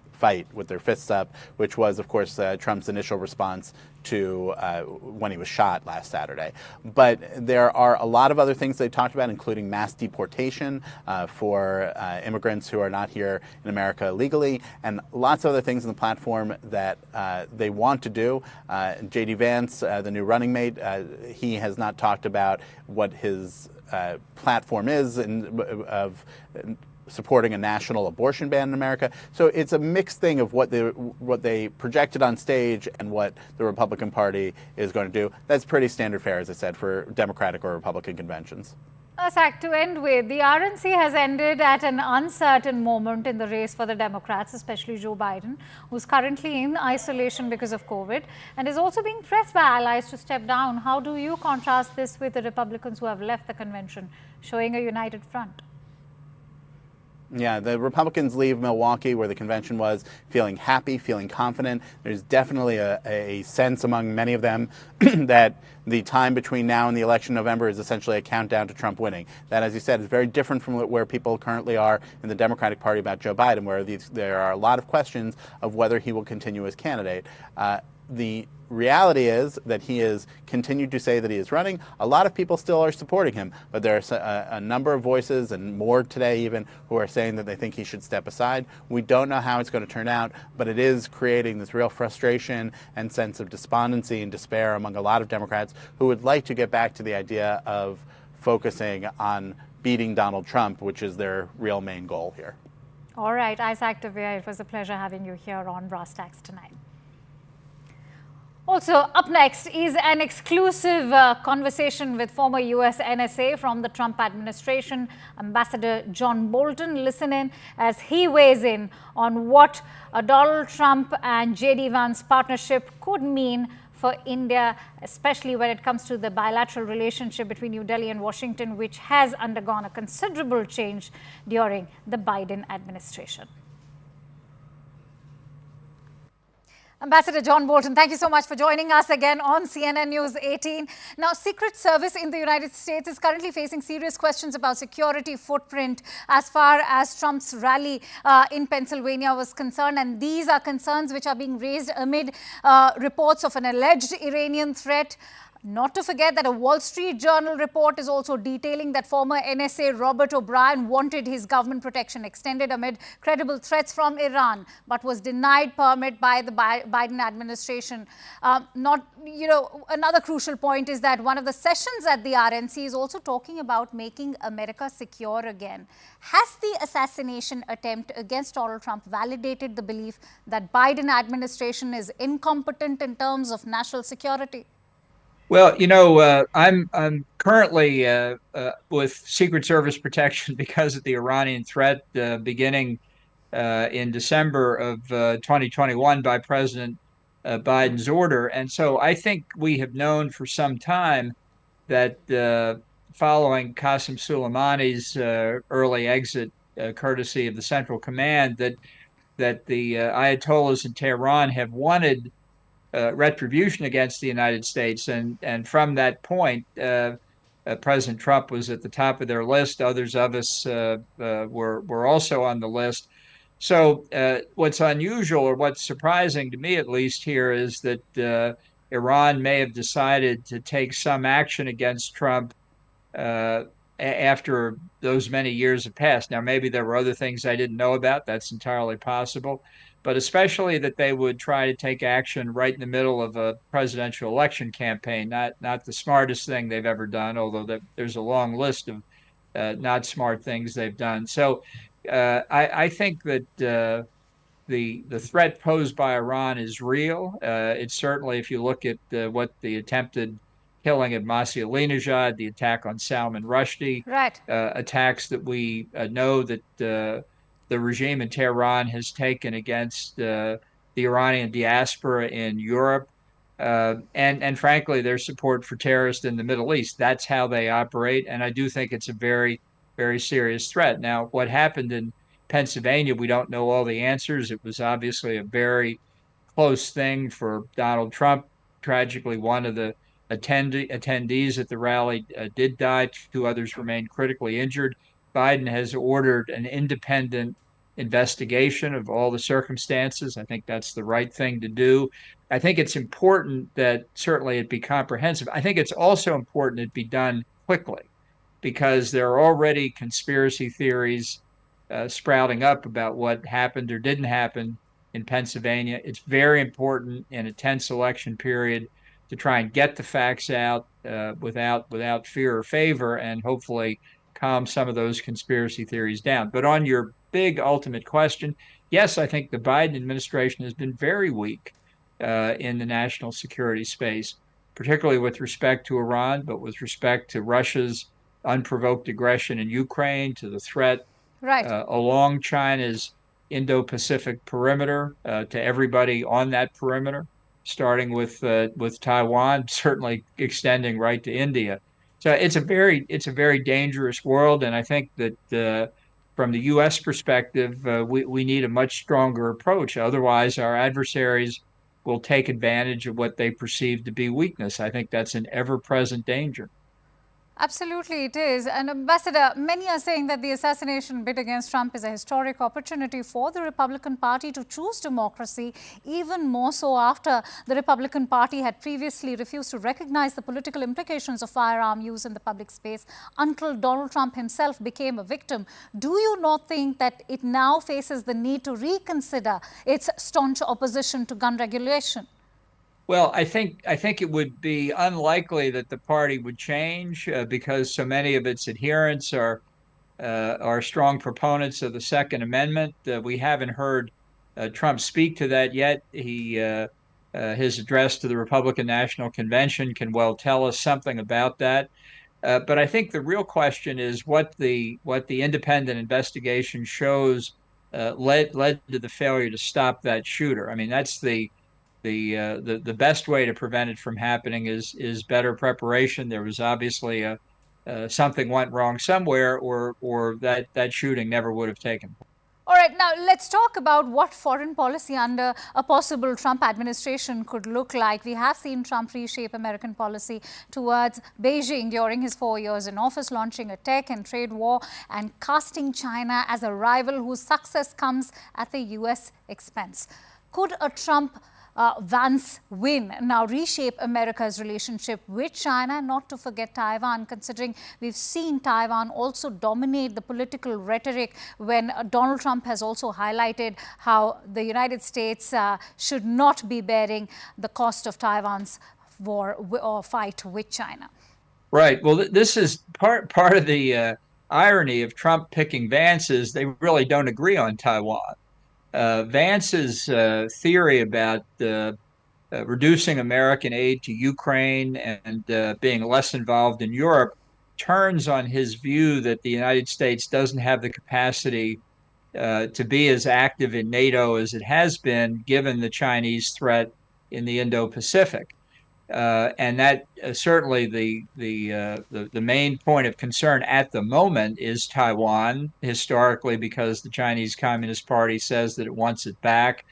with their fists up, which was, of course, Trump's initial response to when he was shot last Saturday. But there are a lot of other things they talked about, including mass deportation for immigrants who are not here in America legally, and lots of other things in the platform that they want to do. J.D. Vance, the new running mate, he has not talked about what his platform is of supporting a national abortion ban in America. So it's a mixed thing of what they projected on stage and what the Republican Party is going to do. That's pretty standard fare, as I said, for Democratic or Republican conventions. Asak, to end with, the RNC has ended at an uncertain moment in the race for the Democrats, especially Joe Biden, who's currently in isolation because of COVID and is also being pressed by allies to step down. How do you contrast this with the Republicans who have left the convention, showing a united front? Yeah, the Republicans leave Milwaukee, where the convention was, feeling happy, feeling confident. There's definitely a sense among many of them that the time between now and the election in November is essentially a countdown to Trump winning. That, as you said, is very different from where people currently are in the Democratic Party about Joe Biden, where there are a lot of questions of whether he will continue as candidate. The reality is that he has continued to say that he is running. A lot of people still are supporting him, but there are a number of voices, and more today even, who are saying that they think he should step aside. We don't know how it's going to turn out, but it is creating this real frustration and sense of despondency and despair among a lot of Democrats who would like to get back to the idea of focusing on beating Donald Trump, which is their real main goal here. All right, Isaac Tavia, it was a pleasure having you here on Brass Tacks tonight. Also, up next is an exclusive conversation with former US NSA from the Trump administration, Ambassador John Bolton. Listen in as he weighs in on what Donald Trump and J.D. Vance partnership could mean for India, especially when it comes to the bilateral relationship between New Delhi and Washington, which has undergone a considerable change during the Biden administration. Ambassador John Bolton, thank you so much for joining us again on CNN News 18. Now, Secret Service in the United States is currently facing serious questions about security footprint as far as Trump's rally in Pennsylvania was concerned. And these are concerns which are being raised amid reports of an alleged Iranian threat. Not to forget that a Wall Street Journal report is also detailing that former NSA Robert O'Brien wanted his government protection extended amid credible threats from Iran, but was denied permit by the Biden administration. Another crucial point is that one of the sessions at the RNC is also talking about making America secure again. Has the assassination attempt against Donald Trump validated the belief that Biden administration is incompetent in terms of national security? Well, I'm currently with Secret Service protection because of the Iranian threat beginning in December of 2021 by President Biden's order. And so I think we have known for some time that following Qasem Soleimani's early exit, courtesy of the Central Command, that the Ayatollahs in Tehran have wanted retribution against the United States, and from that point, President Trump was at the top of their list. Others of us were also on the list. So what's unusual, or what's surprising to me at least here, is that Iran may have decided to take some action against Trump after those many years have passed. Now, maybe there were other things I didn't know about. That's entirely possible. But especially that they would try to take action right in the middle of a presidential election campaign, not the smartest thing they've ever done, although there's a long list of not smart things they've done. So I think that the threat posed by Iran is real. It's certainly, if you look at what the attempted killing of Masih Alinejad, the attack on Salman Rushdie, Right. attacks that we know that the regime in Tehran has taken against the Iranian diaspora in Europe, and frankly, their support for terrorists in the Middle East. That's how they operate, and I do think it's a very, very serious threat. Now, what happened in Pennsylvania, we don't know all the answers. It was obviously a very close thing for Donald Trump. Tragically, one of the attendees at the rally did die. Two others remained critically injured. Biden has ordered an independent investigation of all the circumstances. I think that's the right thing to do. I think it's important that certainly it be comprehensive. I think it's also important it be done quickly, because there are already conspiracy theories sprouting up about what happened or didn't happen in Pennsylvania. It's very important in a tense election period to try and get the facts out without fear or favor, and hopefully calm some of those conspiracy theories down. But on your big ultimate question, yes, I think the Biden administration has been very weak in the national security space, particularly with respect to Iran, but with respect to Russia's unprovoked aggression in Ukraine, to the threat along China's Indo-Pacific perimeter, to everybody on that perimeter, starting with Taiwan, certainly extending right to India. So it's a very dangerous world, and I think that from the U.S. perspective, we need a much stronger approach. Otherwise, our adversaries will take advantage of what they perceive to be weakness. I think that's an ever-present danger. Absolutely, it is. And Ambassador, many are saying that the assassination bid against Trump is a historic opportunity for the Republican Party to choose democracy, even more so after the Republican Party had previously refused to recognize the political implications of firearm use in the public space until Donald Trump himself became a victim. Do you not think that it now faces the need to reconsider its staunch opposition to gun regulation? Well, I think it would be unlikely that the party would change because so many of its adherents are strong proponents of the Second Amendment. We haven't heard Trump speak to that yet. His address to the Republican National Convention can well tell us something about that. But I think the real question is what the independent investigation shows led to the failure to stop that shooter. I mean, that's the best way to prevent it from happening is better preparation. There was obviously something went wrong somewhere, or that shooting never would have taken place. All right, now let's talk about what foreign policy under a possible Trump administration could look like. We have seen Trump reshape American policy towards Beijing during his 4 years in office, launching a tech and trade war and casting China as a rival whose success comes at the U.S. expense. Could a Trump Vance win now reshape America's relationship with China, not to forget Taiwan, considering we've seen Taiwan also dominate the political rhetoric when Donald Trump has also highlighted how the United States should not be bearing the cost of Taiwan's war or fight with China. Right. Well, this is part of the irony of Trump picking Vance is they really don't agree on Taiwan. Vance's theory about reducing American aid to Ukraine and being less involved in Europe turns on his view that the United States doesn't have the capacity to be as active in NATO as it has been, given the Chinese threat in the Indo-Pacific. And that certainly the main point of concern at the moment is Taiwan, historically, because the Chinese Communist Party says that it wants it back.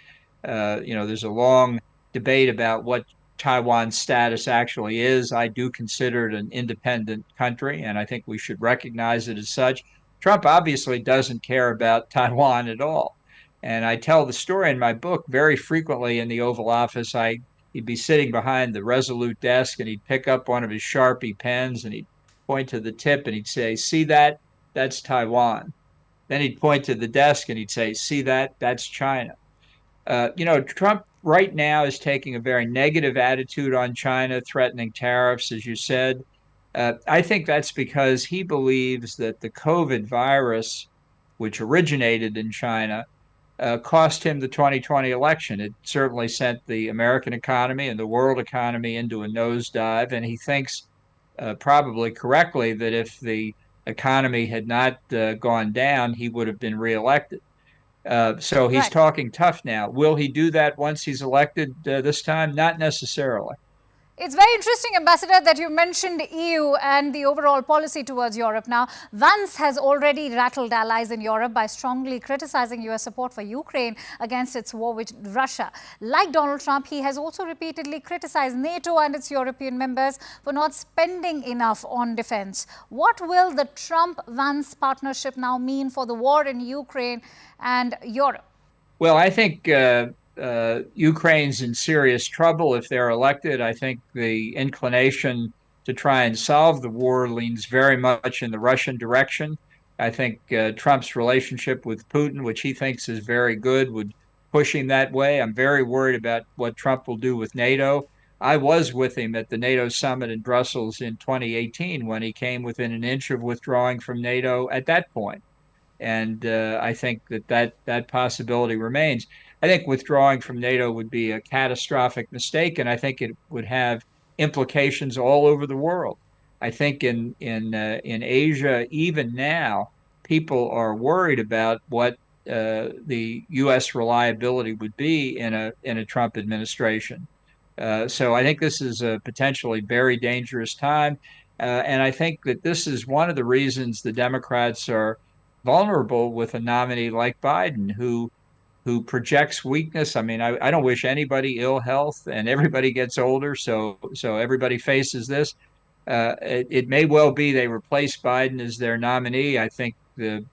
There's a long debate about what Taiwan's status actually is. I do consider it an independent country, and I think we should recognize it as such. Trump obviously doesn't care about Taiwan at all. And I tell the story in my book very frequently in the Oval Office. He'd be sitting behind the Resolute desk, and he'd pick up one of his Sharpie pens, and he'd point to the tip and he'd say, "See that? That's Taiwan." Then he'd point to the desk and he'd say, "See that? That's China." Trump right now is taking a very negative attitude on China, threatening tariffs, as you said. I think that's because he believes that the COVID virus, which originated in China, cost him the 2020 election. It certainly sent the American economy and the world economy into a nosedive. And he thinks, probably correctly, that if the economy had not gone down, he would have been reelected. So he's talking tough now. Will he do that once he's elected this time? Not necessarily. It's very interesting, Ambassador, that you mentioned EU and the overall policy towards Europe. Now, Vance has already rattled allies in Europe by strongly criticizing US support for Ukraine against its war with Russia. Like Donald Trump, he has also repeatedly criticized NATO and its European members for not spending enough on defense. What will the Trump-Vance partnership now mean for the war in Ukraine and Europe? Well, I think Ukraine's in serious trouble if they're elected. I think the inclination to try and solve the war leans very much in the Russian direction. I think Trump's relationship with Putin, which he thinks is very good, would push him that way. I'm very worried about what Trump will do with NATO. I was with him at the NATO summit in Brussels in 2018 when he came within an inch of withdrawing from NATO at that point. And I think that possibility remains. I think withdrawing from NATO would be a catastrophic mistake, and I think it would have implications all over the world. I think in Asia, even now, people are worried about what the U.S. reliability would be in a Trump administration. So I think this is a potentially very dangerous time, and I think that this is one of the reasons the Democrats are vulnerable with a nominee like Biden, who projects weakness. I mean, I don't wish anybody ill health, and everybody gets older, so everybody faces this. It may well be they replace Biden as their nominee. I think the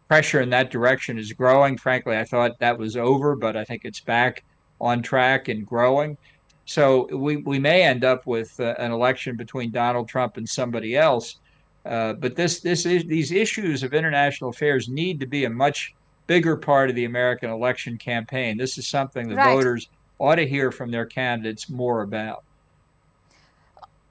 pressure in that direction is growing. Frankly, I thought that was over, but I think it's back on track and growing. So we may end up with an election between Donald Trump and somebody else. But these issues of international affairs need to be a much bigger part of the American election campaign. This is something the voters ought to hear from their candidates more about.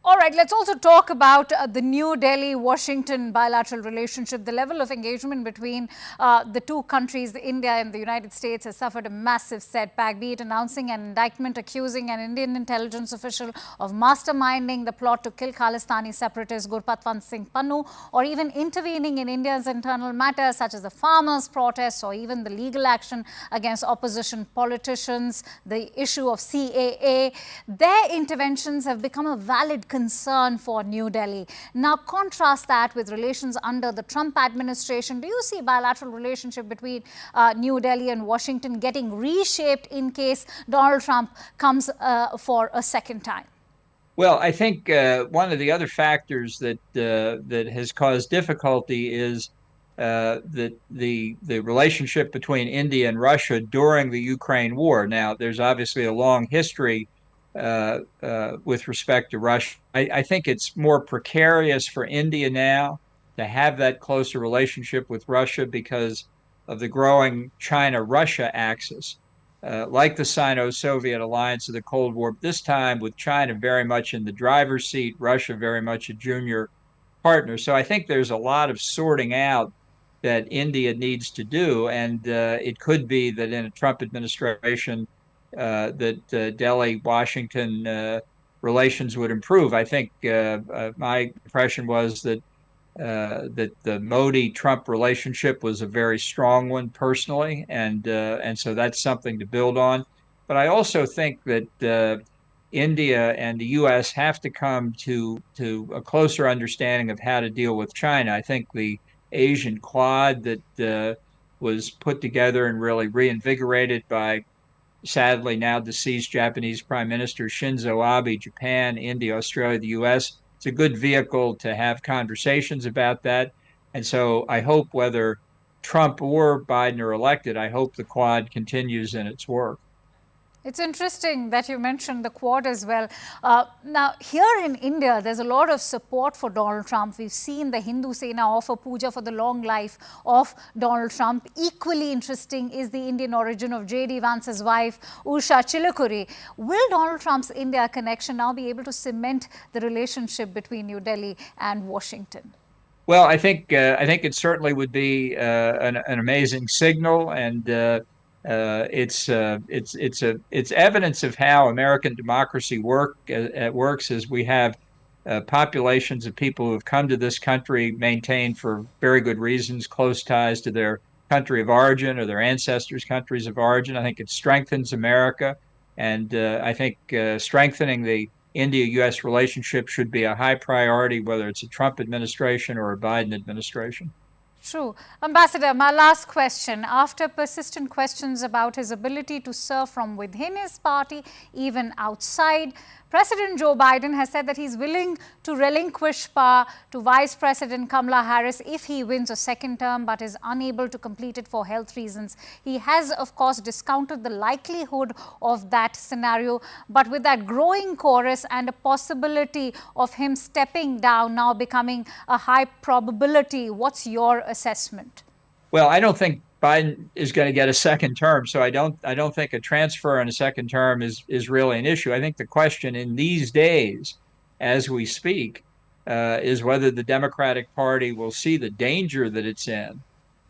All right, let's also talk about the New Delhi-Washington bilateral relationship. The level of engagement between the two countries, India and the United States, has suffered a massive setback, be it announcing an indictment accusing an Indian intelligence official of masterminding the plot to kill Khalistani separatist Gurpatwant Singh Pannu, or even intervening in India's internal matters such as the farmers' protests or even the legal action against opposition politicians, the issue of CAA. Their interventions have become a valid concern for New Delhi. Now, contrast that with relations under the Trump administration. Do you see bilateral relationship between New Delhi and Washington getting reshaped in case Donald Trump comes for a second time? Well, I think one of the other factors that has caused difficulty is that the relationship between India and Russia during the Ukraine war. Now, there's obviously a long history with respect to Russia. I think it's more precarious for India now to have that closer relationship with Russia because of the growing China-Russia axis, like the Sino-Soviet alliance of the Cold War, this time with China very much in the driver's seat, Russia very much a junior partner. So I think there's a lot of sorting out that India needs to do, and it could be that in a Trump administration, that Delhi-Washington relations would improve. I think my impression was that the Modi-Trump relationship was a very strong one personally, and so that's something to build on. But I also think that India and the U.S. have to come to a closer understanding of how to deal with China. I think the Asian Quad that was put together and really reinvigorated by sadly now deceased Japanese Prime Minister Shinzo Abe, Japan, India, Australia, the U.S. It's a good vehicle to have conversations about that. And so I hope whether Trump or Biden are elected, I hope the Quad continues in its work. It's interesting that you mentioned the Quad as well. Now, here in India, there's a lot of support for Donald Trump. We've seen the Hindu Sena offer puja for the long life of Donald Trump. Equally interesting is the Indian origin of J.D. Vance's wife, Usha Chilukuri. Will Donald Trump's India connection now be able to cement the relationship between New Delhi and Washington? Well, I think it certainly would be an amazing signal, and it's evidence of how American democracy works. As we have populations of people who have come to this country, maintained for very good reasons close ties to their country of origin or their ancestors' countries of origin. I think it strengthens America, and I think strengthening the India-U.S. relationship should be a high priority, whether it's a Trump administration or a Biden administration. True. Ambassador, my last question. After persistent questions about his ability to serve from within his party, even outside, President Joe Biden has said that he's willing to relinquish power to Vice President Kamala Harris if he wins a second term but is unable to complete it for health reasons. He has, of course, discounted the likelihood of that scenario, but with that growing chorus and a possibility of him stepping down now becoming a high probability, what's your assessment? Well, I don't think Biden is going to get a second term, so I don't think a transfer in a second term is really an issue. I think the question in these days, as we speak, is whether the Democratic Party will see the danger that it's in.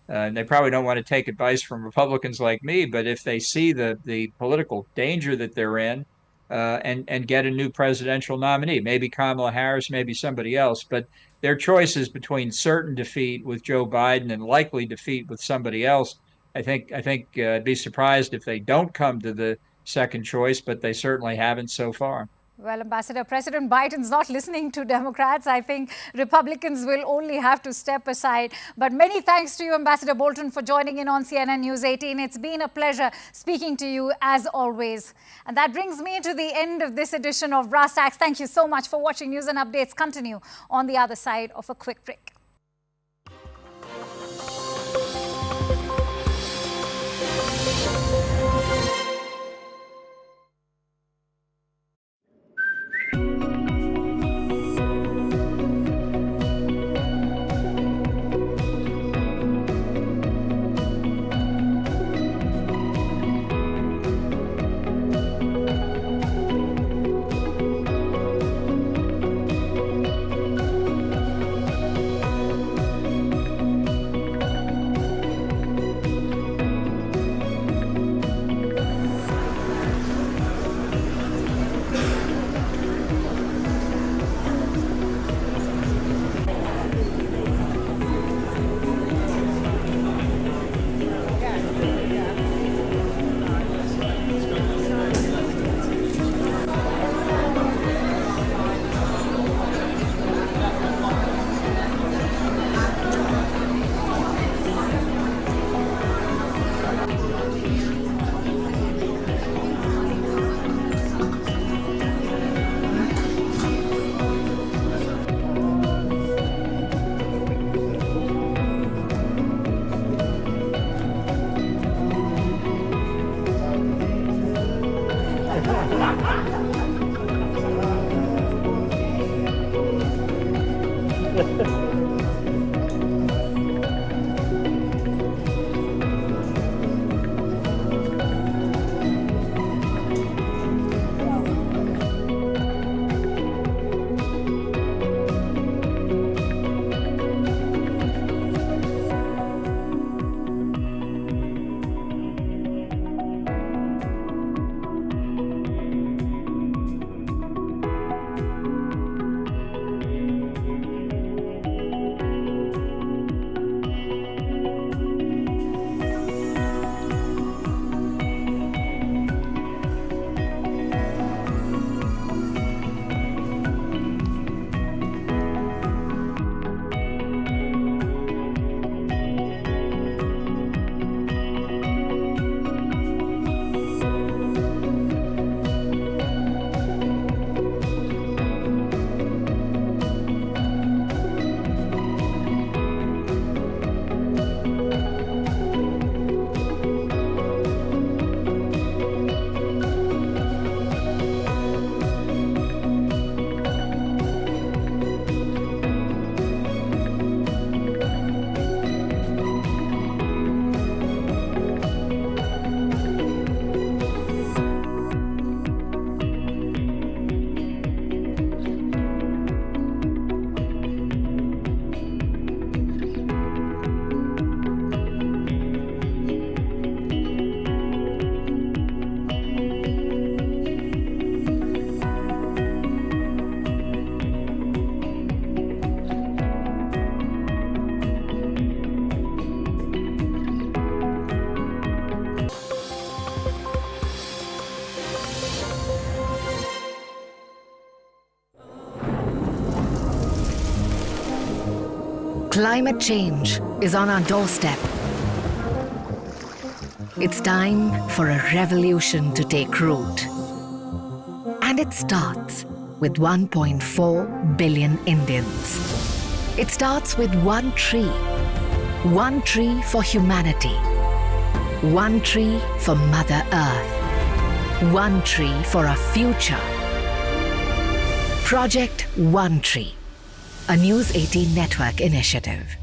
And they probably don't want to take advice from Republicans like me, but if they see the political danger that they're in, and get a new presidential nominee, maybe Kamala Harris, maybe somebody else, but their choices between certain defeat with Joe Biden and likely defeat with somebody else, I think I'd be surprised if they don't come to the second choice, but they certainly haven't so far. Well, Ambassador, President Biden's not listening to Democrats. I think Republicans will only have to step aside. But many thanks to you, Ambassador Bolton, for joining in on CNN News 18. It's been a pleasure speaking to you as always. And that brings me to the end of this edition of Brass Tacks. Thank you so much for watching. News and updates continue on the other side of a quick break. Climate change is on our doorstep. It's time for a revolution to take root. And it starts with 1.4 billion Indians. It starts with one tree for humanity, one tree for Mother Earth, one tree for our future. Project One Tree, a News 18 network initiative.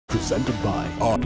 Presented by our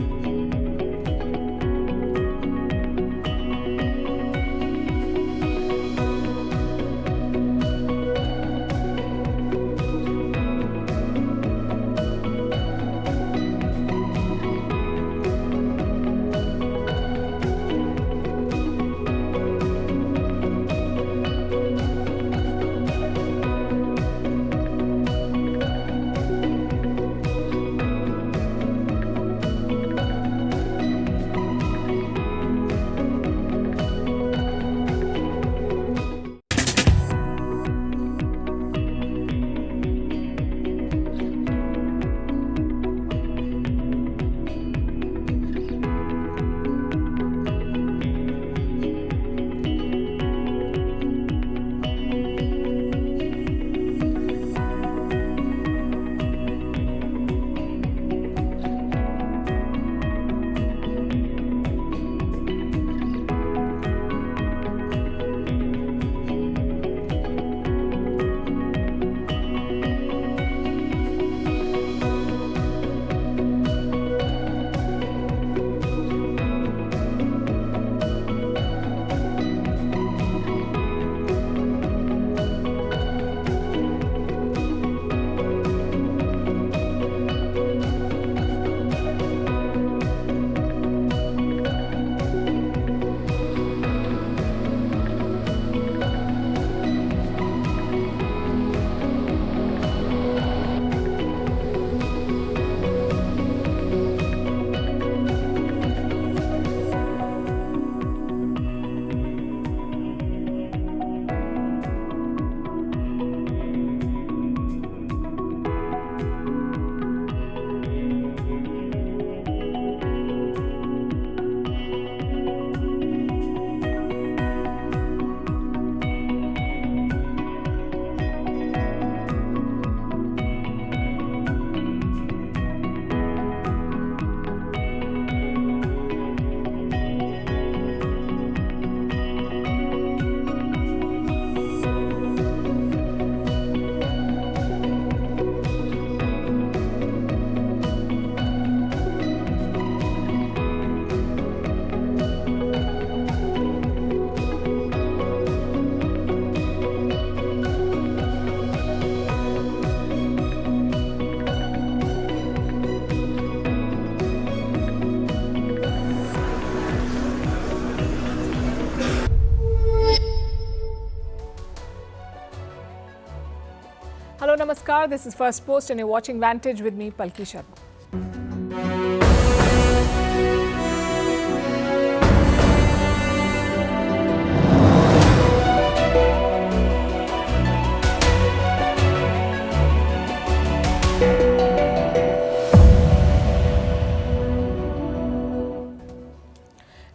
Hello, Namaskar. This is First Post and you're watching Vantage with me, Palki Sharma.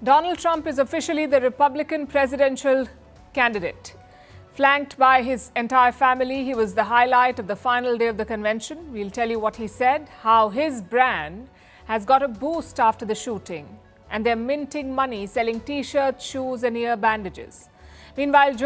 Donald Trump is officially the Republican presidential candidate. Flanked by his entire family, he was the highlight of the final day of the convention. We'll tell you what he said, how his brand has got a boost after the shooting, and they're minting money selling T-shirts, shoes and ear bandages. Meanwhile, Joe